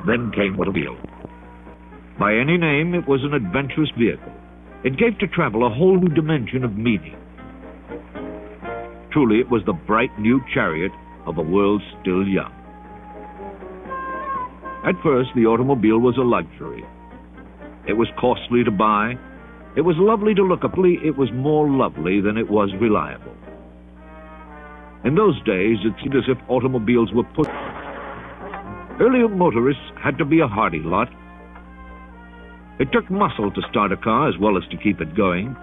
Then came automobile. By any name, it was an adventurous vehicle. It gave to travel a whole new dimension of meaning. Truly, it was the bright new chariot of a world still young. At first, the automobile was a luxury. It was costly to buy. It was lovely to look upon. It was more lovely than it was reliable. In those days, it seemed as if automobiles were put. Earlier motorists had to be a hardy lot. It took muscle to start a car as well as to keep it going.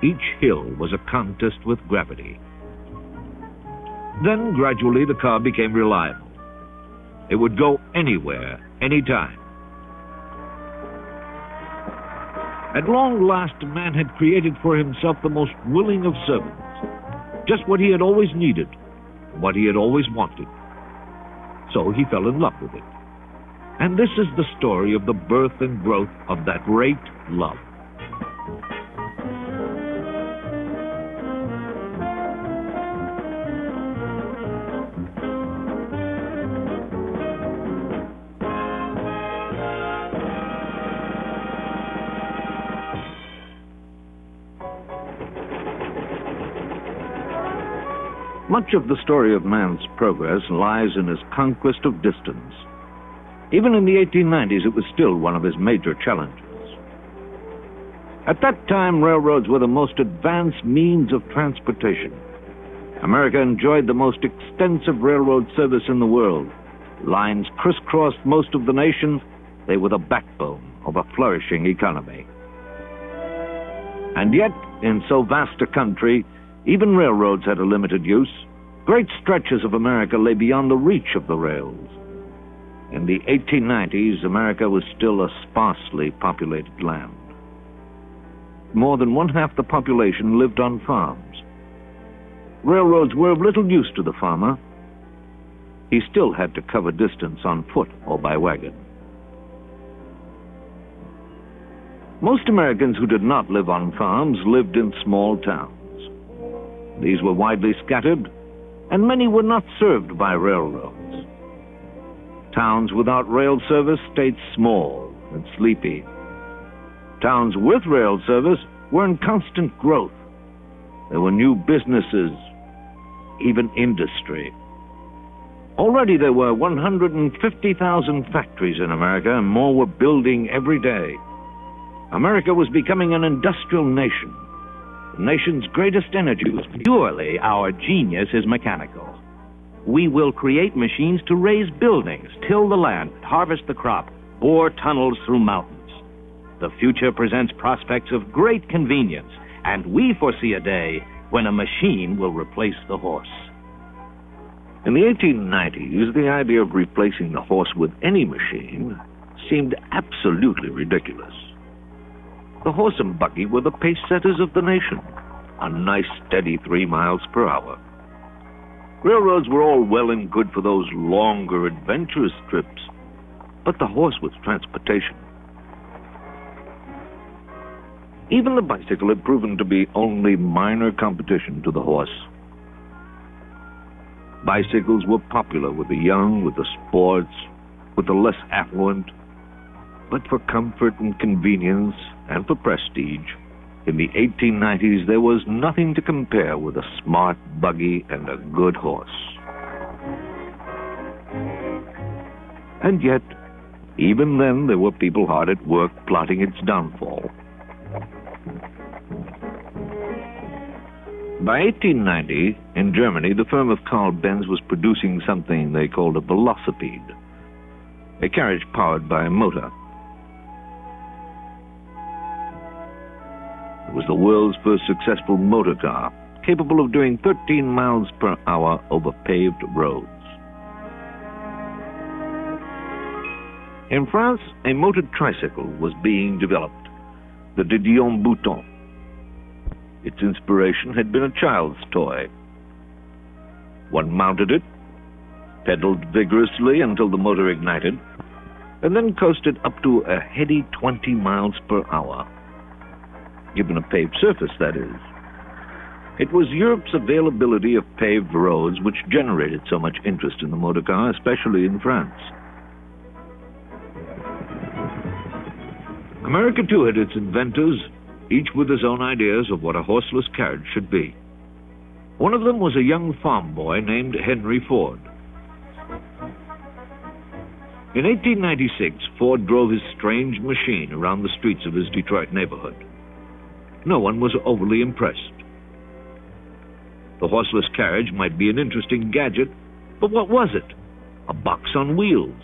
Each hill was a contest with gravity. Then, gradually, the car became reliable. It would go anywhere, anytime. At long last, man had created for himself the most willing of servants, just what he had always needed, what he had always wanted. So he fell in love with it. And this is the story of the birth and growth of that great love. Much of the story of man's progress lies in his conquest of distance. Even in the 1890s, it was still one of his major challenges. At that time, railroads were the most advanced means of transportation. America enjoyed the most extensive railroad service in the world. Lines crisscrossed most of the nation. They were the backbone of a flourishing economy. And yet, in so vast a country, even railroads had a limited use. Great stretches of America lay beyond the reach of the rails. In the 1890s, America was still a sparsely populated land. More than one-half the population lived on farms. Railroads were of little use to the farmer. He still had to cover distance on foot or by wagon. Most Americans who did not live on farms lived in small towns. These were widely scattered, and many were not served by railroads. Towns without rail service stayed small and sleepy. Towns with rail service were in constant growth. There were new businesses, even industry. Already there were 150,000 factories in America, and more were building every day. America was becoming an industrial nation. The nation's greatest energy was... Surely our genius is mechanical. We will create machines to raise buildings, till the land, harvest the crop, bore tunnels through mountains. The future presents prospects of great convenience, and we foresee a day when a machine will replace the horse. In the 1890s, the idea of replacing the horse with any machine seemed absolutely ridiculous. The horse and buggy were the pace setters of the nation, a nice steady 3 miles per hour. Railroads were all well and good for those longer, adventurous trips, but the horse was transportation. Even the bicycle had proven to be only minor competition to the horse. Bicycles were popular with the young, with the sports, with the less affluent, but for comfort and convenience and for prestige, in the 1890s there was nothing to compare with a smart buggy and a good horse. And yet, even then there were people hard at work plotting its downfall. By 1890, in Germany, the firm of Carl Benz was producing something they called a velocipede, a carriage powered by a motor. It was the world's first successful motor car, capable of doing 13 miles per hour over paved roads. In France, a motored tricycle was being developed, the Didion Bouton. Its inspiration had been a child's toy. One mounted it, pedaled vigorously until the motor ignited, and then coasted up to a heady 20 miles per hour. Given a paved surface, that is. It was Europe's availability of paved roads which generated so much interest in the motor car, especially in France. America, too, had its inventors, each with his own ideas of what a horseless carriage should be. One of them was a young farm boy named Henry Ford. In 1896, Ford drove his strange machine around the streets of his Detroit neighborhood. No one was overly impressed. The horseless carriage might be an interesting gadget, but what was it? A box on wheels.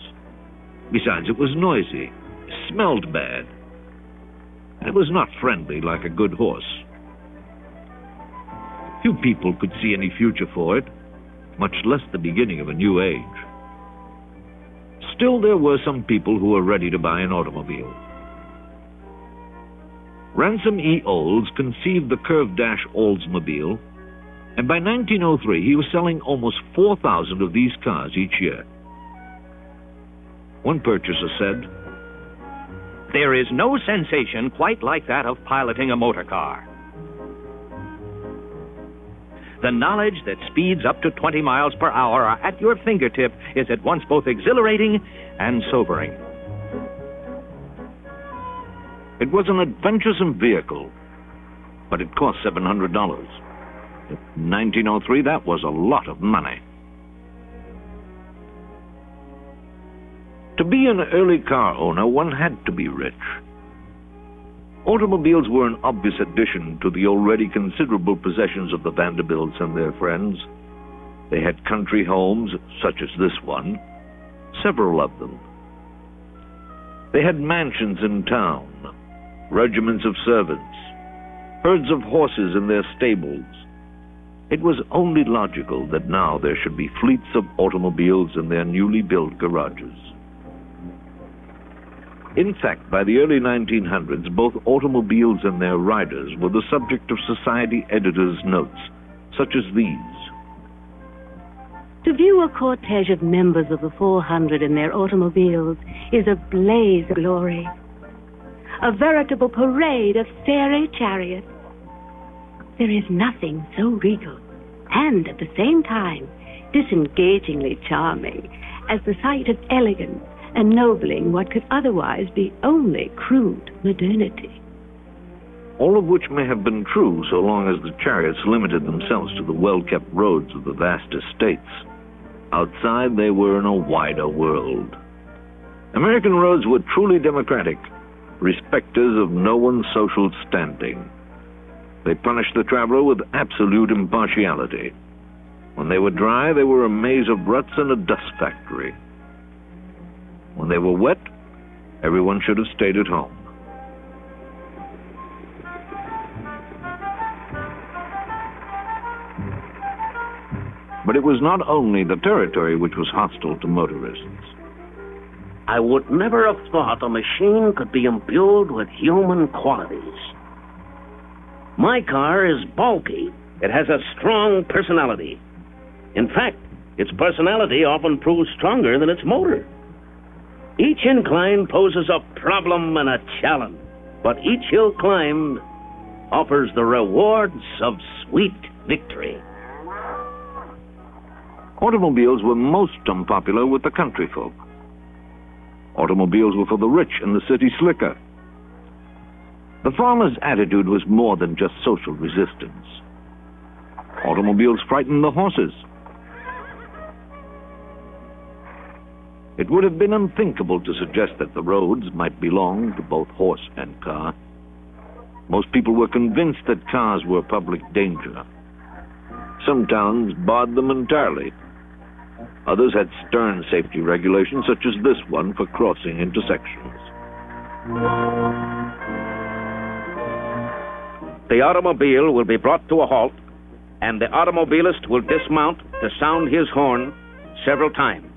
Besides, it was noisy, smelled bad, and it was not friendly like a good horse. Few people could see any future for it, much less the beginning of a new age. Still, there were some people who were ready to buy an automobile. Ransom E. Olds conceived the curved dash Oldsmobile, and by 1903 he was selling almost 4,000 of these cars each year. One purchaser said, "There is no sensation quite like that of piloting a motor car. The knowledge that speeds up to 20 miles per hour are at your fingertip is at once both exhilarating and sobering." It was an adventuresome vehicle, but it cost $700. In 1903, that was a lot of money. To be an early car owner, one had to be rich. Automobiles were an obvious addition to the already considerable possessions of the Vanderbilts and their friends. They had country homes, such as this one, several of them. They had mansions in town, regiments of servants, herds of horses in their stables. It was only logical that now there should be fleets of automobiles in their newly built garages. In fact, by the early 1900s, both automobiles and their riders were the subject of society editors' notes, such as these. To view a cortege of members of the 400 in their automobiles is a blaze of glory. A veritable parade of fairy chariots. There is nothing so regal and, at the same time, disengagingly charming as the sight of elegance ennobling what could otherwise be only crude modernity. All of which may have been true so long as the chariots limited themselves to the well-kept roads of the vast estates. Outside, they were in a wider world. American roads were truly democratic, respecters of no one's social standing. They punished the traveler with absolute impartiality. When they were dry, they were a maze of ruts and a dust factory. When they were wet, everyone should have stayed at home. But it was not only the territory which was hostile to motorists. I would never have thought a machine could be imbued with human qualities. My car is bulky. It has a strong personality. In fact, its personality often proves stronger than its motor. Each incline poses a problem and a challenge, but each hill climbed offers the rewards of sweet victory. Automobiles were most unpopular with the country folk. Automobiles were for the rich and the city slicker. The farmer's attitude was more than just social resistance. Automobiles frightened the horses. It would have been unthinkable to suggest that the roads might belong to both horse and car. Most people were convinced that cars were public danger. Some towns barred them entirely. Others had stern safety regulations, such as this one for crossing intersections. The automobile will be brought to a halt, and the automobilist will dismount to sound his horn several times.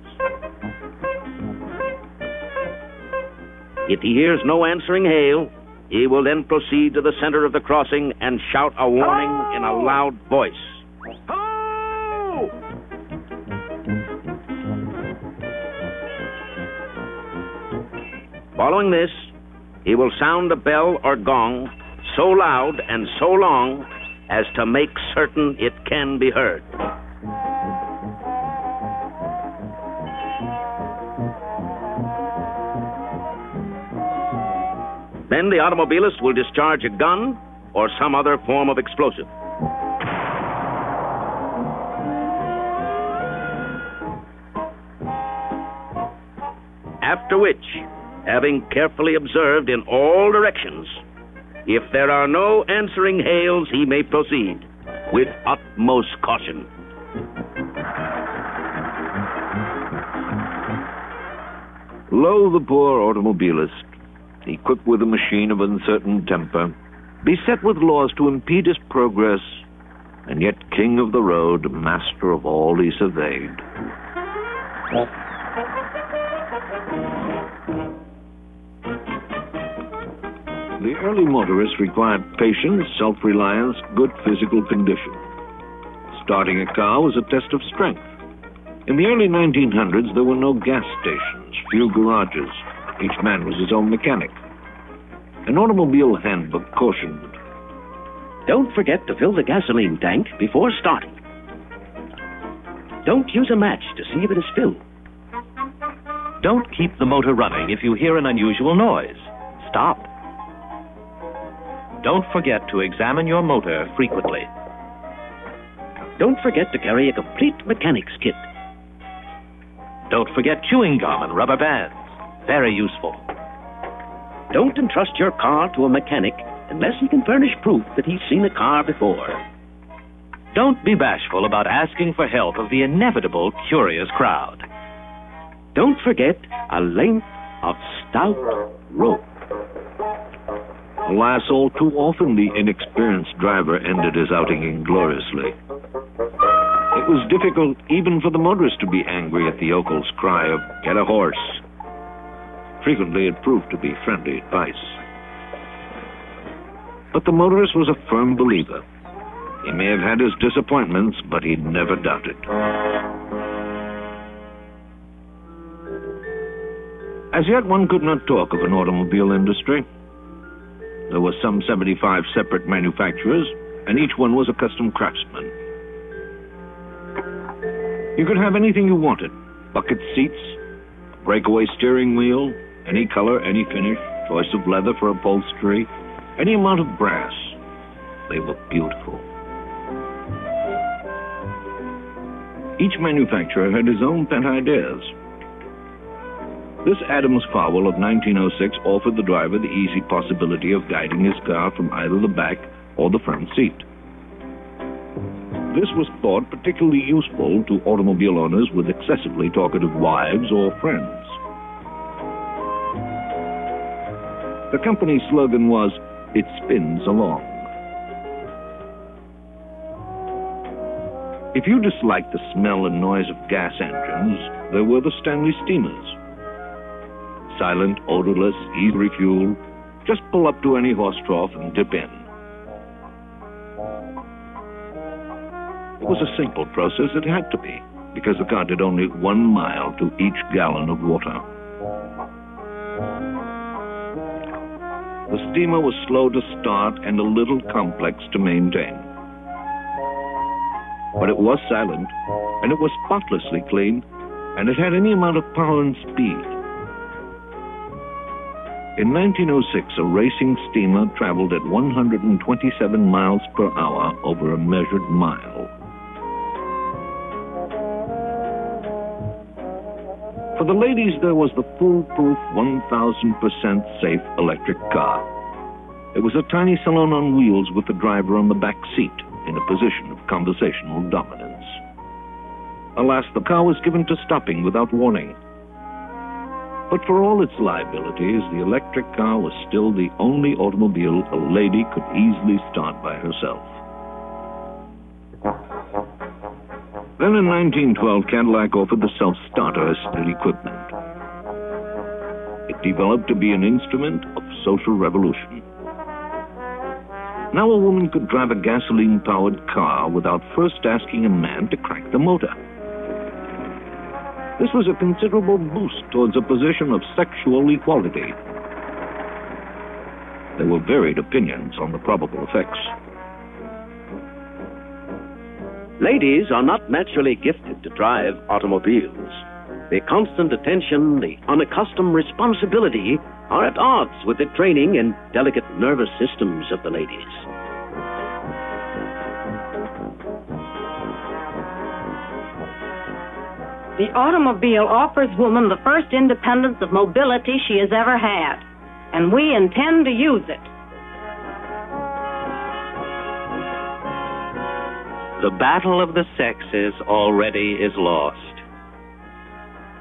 If he hears no answering hail, he will then proceed to the center of the crossing and shout a warning in a loud voice. Hello! Following this, he will sound a bell or gong so loud and so long as to make certain it can be heard. Then the automobilist will discharge a gun or some other form of explosive. After which, having carefully observed in all directions, if there are no answering hails, he may proceed with utmost caution. Lo, the poor automobilist, equipped with a machine of uncertain temper, beset with laws to impede his progress, and yet king of the road, master of all he surveyed. The early motorists required patience, self-reliance, good physical condition. Starting a car was a test of strength. In the early 1900s, there were no gas stations, few garages. Each man was his own mechanic. An automobile handbook cautioned, Don't forget to fill the gasoline tank before starting. Don't use a match to see if it is filled. Don't keep the motor running if you hear an unusual noise. Stop. Don't forget to examine your motor frequently. Don't forget to carry a complete mechanic's kit. Don't forget chewing gum and rubber bands. Very useful. Don't entrust your car to a mechanic unless he can furnish proof that he's seen a car before. Don't be bashful about asking for help of the inevitable curious crowd. Don't forget a length of stout rope. Alas, all too often the inexperienced driver ended his outing ingloriously. It was difficult even for the motorist to be angry at the yokel's cry of, "Get a horse." Frequently it proved to be friendly advice. But the motorist was a firm believer. He may have had his disappointments, but he never doubted. As yet, one could not talk of an automobile industry. There were some 75 separate manufacturers, and each one was a custom craftsman. You could have anything you wanted: bucket seats, a breakaway steering wheel, any color, any finish, choice of leather for upholstery, any amount of brass. They were beautiful. Each manufacturer had his own pet ideas. This Adams Fowle of 1906 offered the driver the easy possibility of guiding his car from either the back or the front seat. This was thought particularly useful to automobile owners with excessively talkative wives or friends. The company's slogan was, "It spins along." If you disliked the smell and noise of gas engines, there were the Stanley steamers. Silent, odorless, easy refuel. Just pull up to any horse trough and dip in. It was a simple process. It had to be, because the car did only 1 mile to each gallon of water. The steamer was slow to start and a little complex to maintain. But it was silent, and it was spotlessly clean, and it had any amount of power and speed. In 1906, a racing steamer traveled at 127 miles per hour over a measured mile. For the ladies, there was the foolproof 1,000% safe electric car. It was a tiny salon on wheels with the driver on the back seat in a position of conversational dominance. Alas, the car was given to stopping without warning. But for all its liabilities, the electric car was still the only automobile a lady could easily start by herself. Then in 1912, Cadillac offered the self-starter as steady equipment. It developed to be an instrument of social revolution. Now a woman could drive a gasoline-powered car without first asking a man to crank the motor. This was a considerable boost towards a position of sexual equality. There were varied opinions on the probable effects. Ladies are not naturally gifted to drive automobiles. The constant attention, the unaccustomed responsibility are at odds with the training and delicate nervous systems of the ladies. The automobile offers woman the first independence of mobility she has ever had, and we intend to use it. The battle of the sexes already is lost.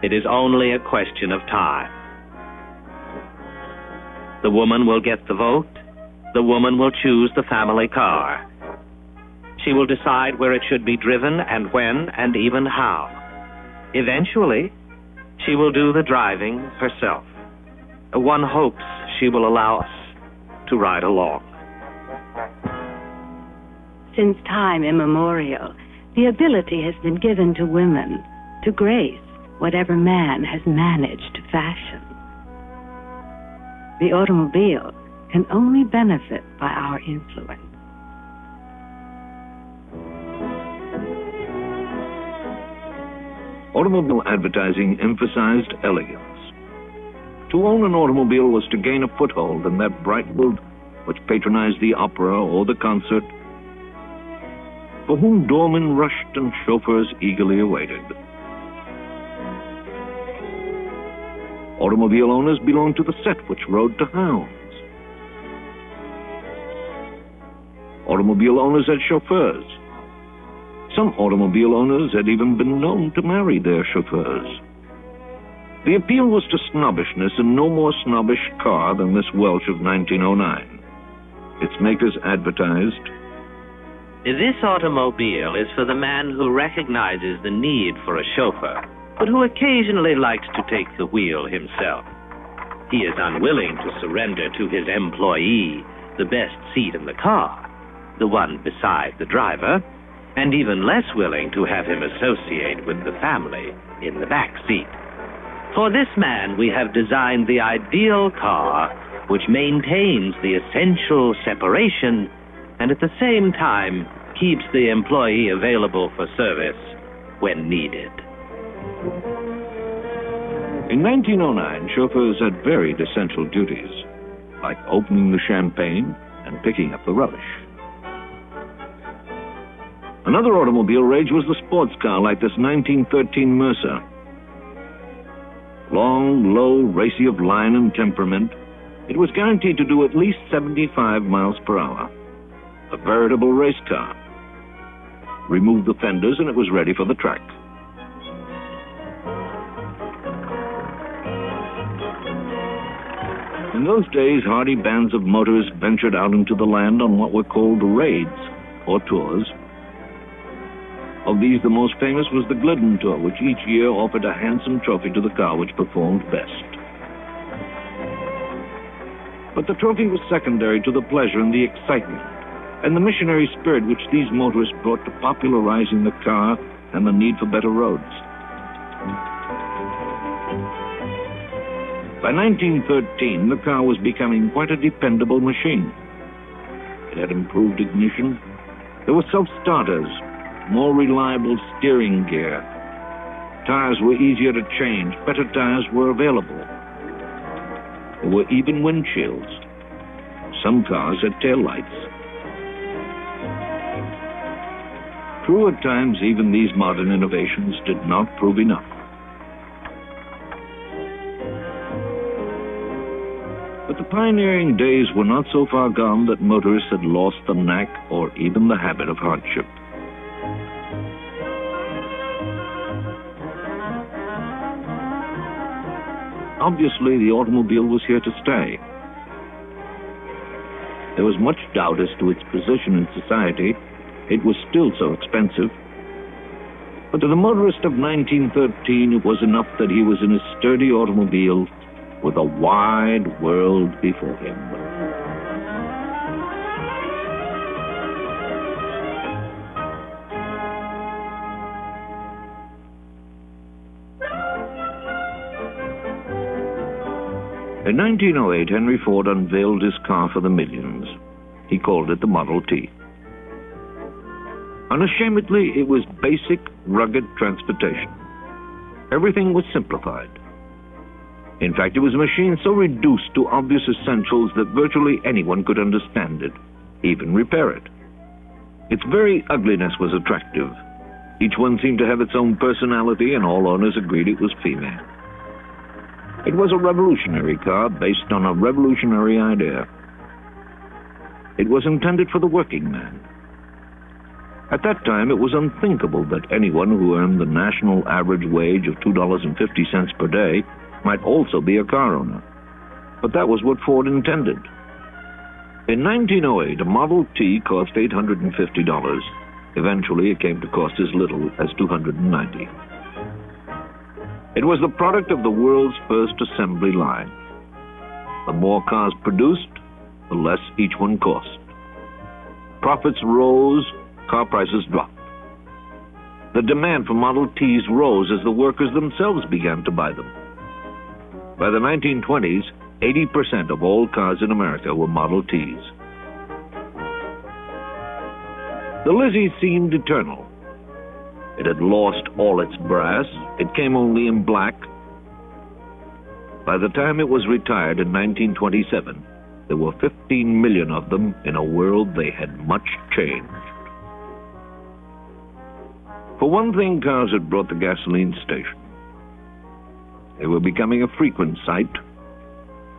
It is only a question of time. The woman will get the vote. The woman will choose the family car. She will decide where it should be driven and when and even how. Eventually, she will do the driving herself. One hopes she will allow us to ride along. Since time immemorial, the ability has been given to women to grace whatever man has managed to fashion. The automobile can only benefit by our influence. Automobile advertising emphasized elegance. To own an automobile was to gain a foothold in that bright world which patronized the opera or the concert, for whom doormen rushed and chauffeurs eagerly awaited. Automobile owners belonged to the set which rode to hounds. Automobile owners had chauffeurs. Some automobile owners had even been known to marry their chauffeurs. The appeal was to snobbishness, and no more snobbish car than this Welsh of 1909. Its makers advertised, "This automobile is for the man who recognizes the need for a chauffeur, but who occasionally likes to take the wheel himself. He is unwilling to surrender to his employee the best seat in the car, the one beside the driver, and even less willing to have him associate with the family in the back seat. For this man, we have designed the ideal car which maintains the essential separation and at the same time keeps the employee available for service when needed." In 1909, chauffeurs had varied essential duties, like opening the champagne and picking up the rubbish. Another automobile rage was the sports car, like this 1913 Mercer. Long, low, racy of line and temperament, it was guaranteed to do at least 75 miles per hour. A veritable race car. Remove the fenders and it was ready for the track. In those days, hardy bands of motorists ventured out into the land on what were called raids, or tours. Of these, the most famous was the Glidden Tour, which each year offered a handsome trophy to the car which performed best. But the trophy was secondary to the pleasure and the excitement, and the missionary spirit which these motorists brought to popularizing the car and the need for better roads. By 1913, the car was becoming quite a dependable machine. It had improved ignition. There were self-starters, more reliable steering gear. Tires were easier to change. Better tires were available. There were even windshields. Some cars had taillights. True, at times, even these modern innovations did not prove enough. But the pioneering days were not so far gone that motorists had lost the knack or even the habit of hardship. Obviously, the automobile was here to stay. There was much doubt as to its position in society. It was still so expensive. But to the motorist of 1913, it was enough that he was in a sturdy automobile with a wide world before him. In 1908, Henry Ford unveiled his car for the millions. He called it the Model T. Unashamedly, it was basic, rugged transportation. Everything was simplified. In fact, it was a machine so reduced to obvious essentials that virtually anyone could understand it, even repair it. Its very ugliness was attractive. Each one seemed to have its own personality, and all owners agreed it was female. It was a revolutionary car based on a revolutionary idea. It was intended for the working man. At that time, it was unthinkable that anyone who earned the national average wage of $2.50 per day might also be a car owner. But that was what Ford intended. In 1908, a Model T cost $850. Eventually, it came to cost as little as $290. It was the product of the world's first assembly line. The more cars produced, the less each one cost. Profits rose, car prices dropped. The demand for Model Ts rose as the workers themselves began to buy them. By the 1920s, 80% of all cars in America were Model Ts. The Lizzie seemed eternal. It had lost all its brass. It came only in black. By the time it was retired in 1927, there were 15 million of them in a world they had much changed. For one thing, cars had brought the gasoline station. They were becoming a frequent sight.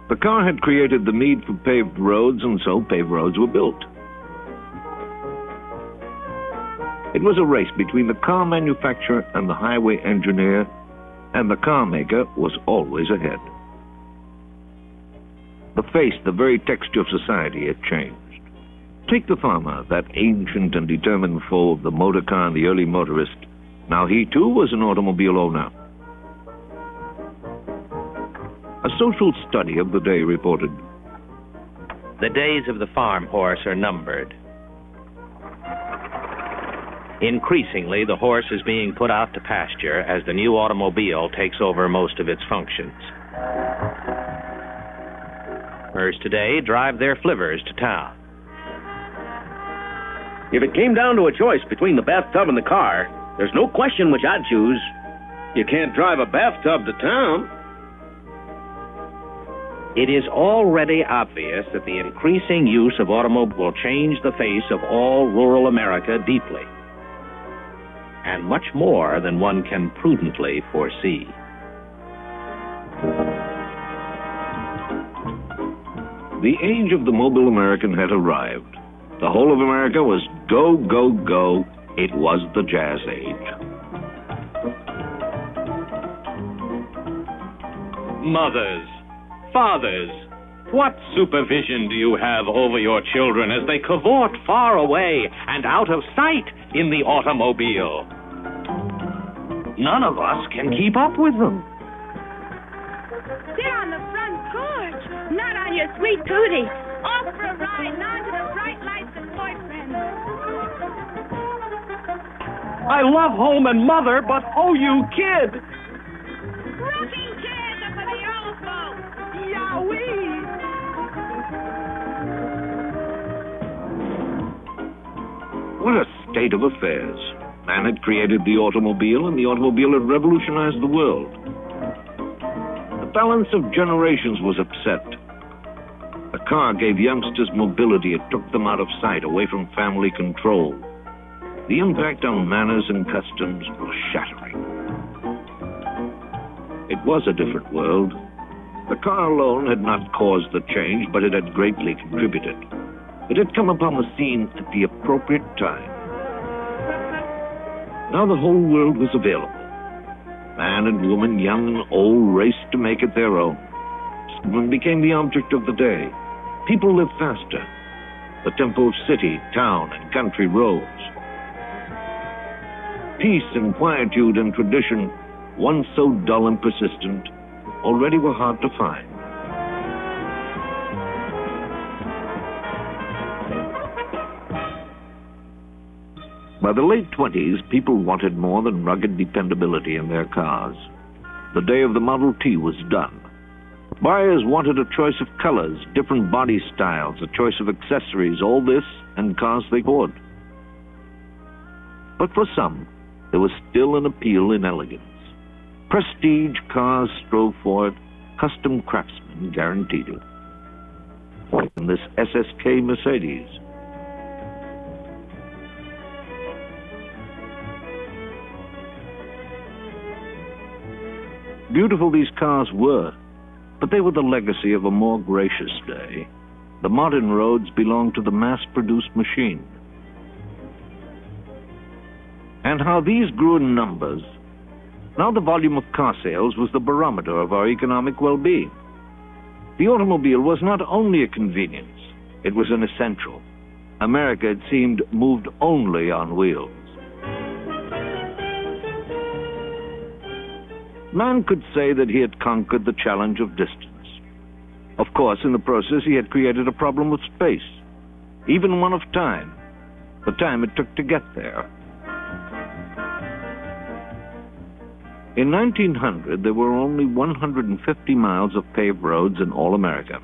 The car had created the need for paved roads, and so paved roads were built. It was a race between the car manufacturer and the highway engineer, and the car maker was always ahead. The face, the very texture of society had changed. Take the farmer, that ancient and determined foe of the motor car and the early motorist. Now he, too, was an automobile owner. A social study of the day reported, "The days of the farm horse are numbered. Increasingly, the horse is being put out to pasture as the new automobile takes over most of its functions. Hers today drive their flivvers to town. If it came down to a choice between the bathtub and the car, there's no question which I'd choose. You can't drive a bathtub to town." It is already obvious that the increasing use of automobiles will change the face of all rural America deeply, and much more than one can prudently foresee. The age of the mobile American had arrived. The whole of America was go, go, go. It was the jazz age. Mothers, fathers, what supervision do you have over your children as they cavort far away and out of sight in the automobile? None of us can keep up with them. Sit on the front porch, not on your sweet tootie. Off for a ride, on to the bright lights and boyfriends. I love home and mother, but oh, you kid! Rocking chairs are for the old folks. Yowee! What a state of affairs. Man had created the automobile, and the automobile had revolutionized the world. The balance of generations was upset. The car gave youngsters mobility. It took them out of sight, away from family control. The impact on manners and customs was shattering. It was a different world. The car alone had not caused the change, but it had greatly contributed. It had come upon the scene at the appropriate time. Now the whole world was available. Man and woman, young and old, raced to make it their own. It became the object of the day. People lived faster. The tempo of city, town, and country rose. Peace and quietude and tradition, once so dull and persistent, already were hard to find. By the late 20s, people wanted more than rugged dependability in their cars. The day of the Model T was done. Buyers wanted a choice of colors, different body styles, a choice of accessories, all this, and cars they bought. But for some, there was still an appeal in elegance. Prestige cars strove for it, custom craftsmen guaranteed it. And this SSK Mercedes. Beautiful these cars were, but they were the legacy of a more gracious day. The modern roads belonged to the mass-produced machine. And how these grew in numbers. Now the volume of car sales was the barometer of our economic well-being. The automobile was not only a convenience, it was an essential. America, it seemed, moved only on wheels. Man could say that he had conquered the challenge of distance. Of course, in the process, he had created a problem of space, even one of time, the time it took to get there. In 1900, there were only 150 miles of paved roads in all America.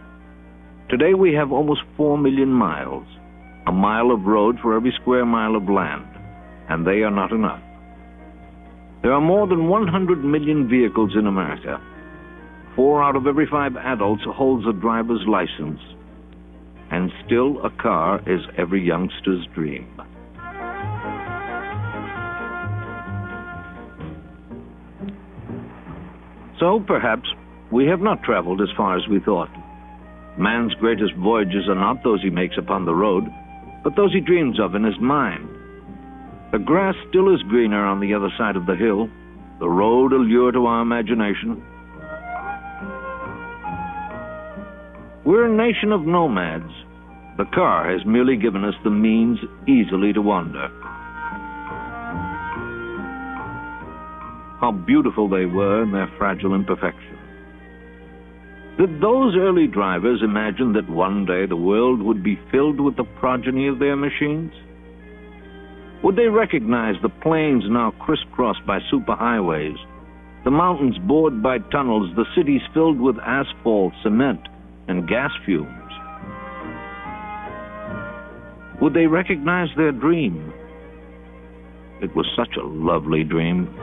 Today, we have almost 4 million miles, a mile of road for every square mile of land, and they are not enough. There are more than 100 million vehicles in America. 4 out of every 5 adults holds a driver's license, and still a car is every youngster's dream. So, perhaps, we have not traveled as far as we thought. Man's greatest voyages are not those he makes upon the road, but those he dreams of in his mind. The grass still is greener on the other side of the hill, the road a lure to our imagination. We're a nation of nomads. The car has merely given us the means easily to wander. How beautiful they were in their fragile imperfection. Did those early drivers imagine that one day the world would be filled with the progeny of their machines? Would they recognize the plains now crisscrossed by superhighways, the mountains bored by tunnels, the cities filled with asphalt, cement, and gas fumes? Would they recognize their dream? It was such a lovely dream.